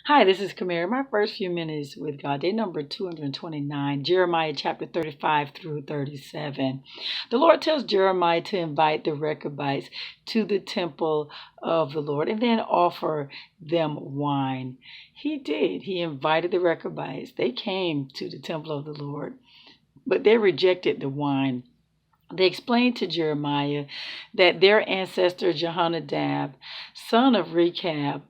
Hi, this is Kamera. My first few minutes with God, day number 229, Jeremiah chapter 35 through 37. The Lord tells Jeremiah to invite the Rechabites to the temple of the Lord and then offer them wine. He did. He invited the Rechabites. They came to the temple of the Lord, but they rejected the wine. They explained to Jeremiah that their ancestor Jehonadab, son of Rechab,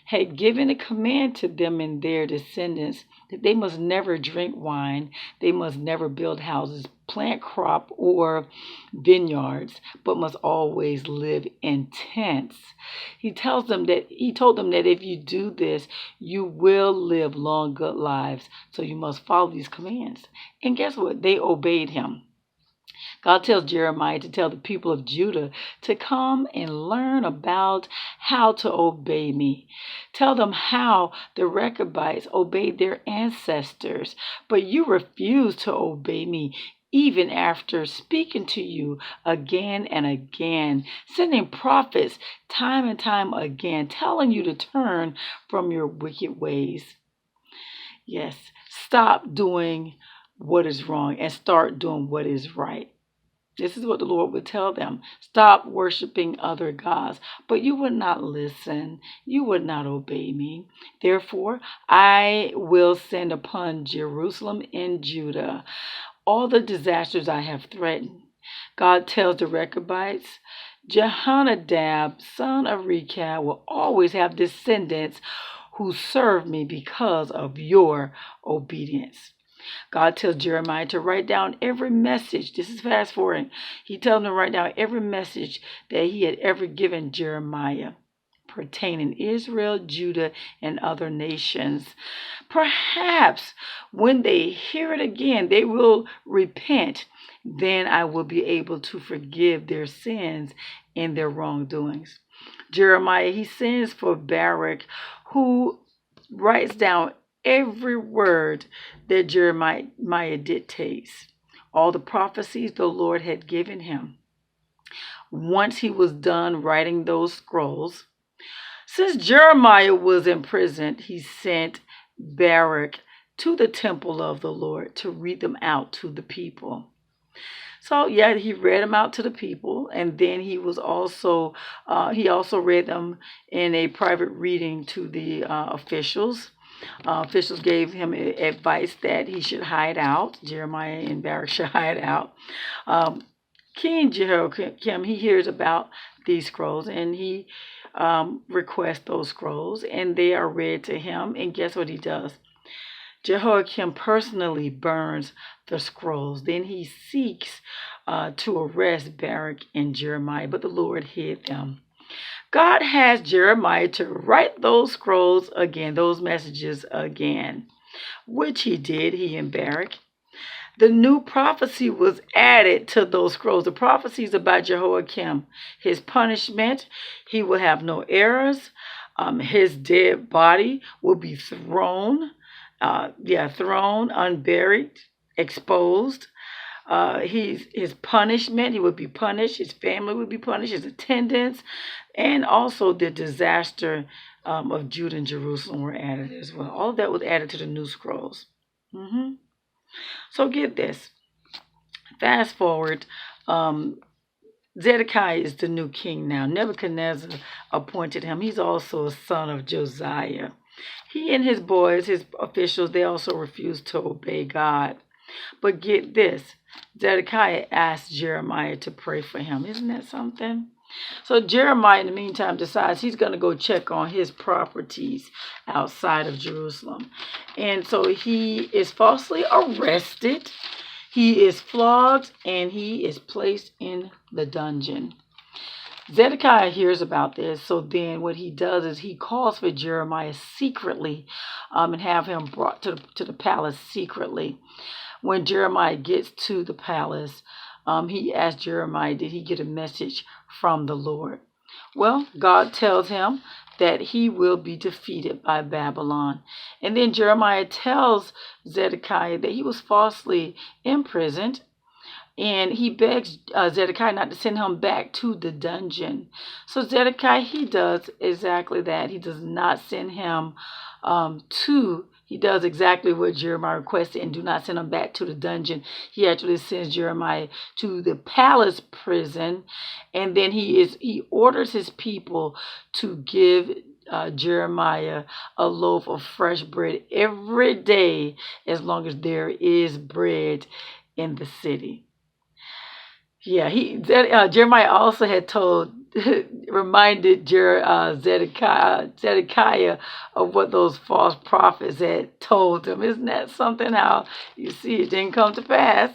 had given a command to them and their descendants that they must never drink wine, they must never build houses, plant crop or vineyards, but must always live in tents. He told them that if you do this, you will live long good lives. So you must follow these commands. And guess what? They obeyed him. God tells Jeremiah to tell the people of Judah to come and learn about how to obey me. Tell them how the Rechabites obeyed their ancestors, but you refuse to obey me even after speaking to you again and again, sending prophets time and time again, telling you to turn from your wicked ways. Yes, stop doing what is wrong and start doing what is right. This is what the Lord would tell them. Stop worshiping other gods. But you would not listen. You would not obey me. Therefore, I will send upon Jerusalem and Judah all the disasters I have threatened. God tells the Rechabites, Jehonadab, son of Rechab, will always have descendants who serve me because of your obedience. God tells Jeremiah to write down every message. This is fast forwarding. He tells him to write down every message that he had ever given Jeremiah pertaining Israel, Judah, and other nations. Perhaps when they hear it again, they will repent. Then I will be able to forgive their sins and their wrongdoings. Jeremiah, he sends for Baruch, who writes down every word that Jeremiah dictates, all the prophecies the Lord had given him. Once he was done writing those scrolls, since Jeremiah was imprisoned, he sent Baruch to the temple of the Lord to read them out to the people. So yeah, he read them out to the people, and then he also read them in a private reading to the officials. Officials gave him advice that he should hide out. Jeremiah and Baruch should hide out. Um, King Jehoiakim, he hears about these scrolls and he requests those scrolls, and they are read to him. And guess what he does? Jehoiakim personally burns the scrolls. Then he seeks to arrest Baruch and Jeremiah, but the Lord hid them. God has Jeremiah to write those scrolls again, those messages again, which he did, he and Baruch. The new prophecy was added to those scrolls. The prophecies about Jehoiakim, his punishment, he will have no errors. His dead body will be thrown, unburied, exposed. His punishment, he would be punished. His family would be punished. His attendants, and also the disaster of Judah and Jerusalem were added as well. All of that was added to the new scrolls. So get this. Fast forward. Zedekiah is the new king now. Nebuchadnezzar appointed him. He's also a son of Josiah. He and his boys, his officials, they also refused to obey God. But get this, Zedekiah asked Jeremiah to pray for him. Isn't that something? So Jeremiah, in the meantime, decides he's going to go check on his properties outside of Jerusalem. And so he is falsely arrested. He is flogged and he is placed in the dungeon. Zedekiah hears about this, so then what he does is he calls for Jeremiah secretly and have him brought to the palace secretly. When Jeremiah gets to the palace, he asks Jeremiah, did he get a message from the Lord? Well, God tells him that he will be defeated by Babylon. And then Jeremiah tells Zedekiah that he was falsely imprisoned And he begs Zedekiah not to send him back to the dungeon. So Zedekiah, he does exactly that. He does not send him he does exactly what Jeremiah requested and do not send him back to the dungeon. He actually sends Jeremiah to the palace prison, and then he orders his people to give Jeremiah a loaf of fresh bread every day as long as there is bread in the city. Yeah, Jeremiah also had reminded Zedekiah of what those false prophets had told him. Isn't that something? How you see it didn't come to pass,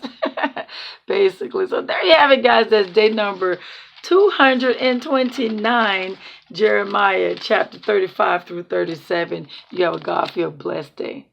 basically. So there you have it, guys. That's day number 229, Jeremiah chapter 35 through 37. You have a God-filled blessed day.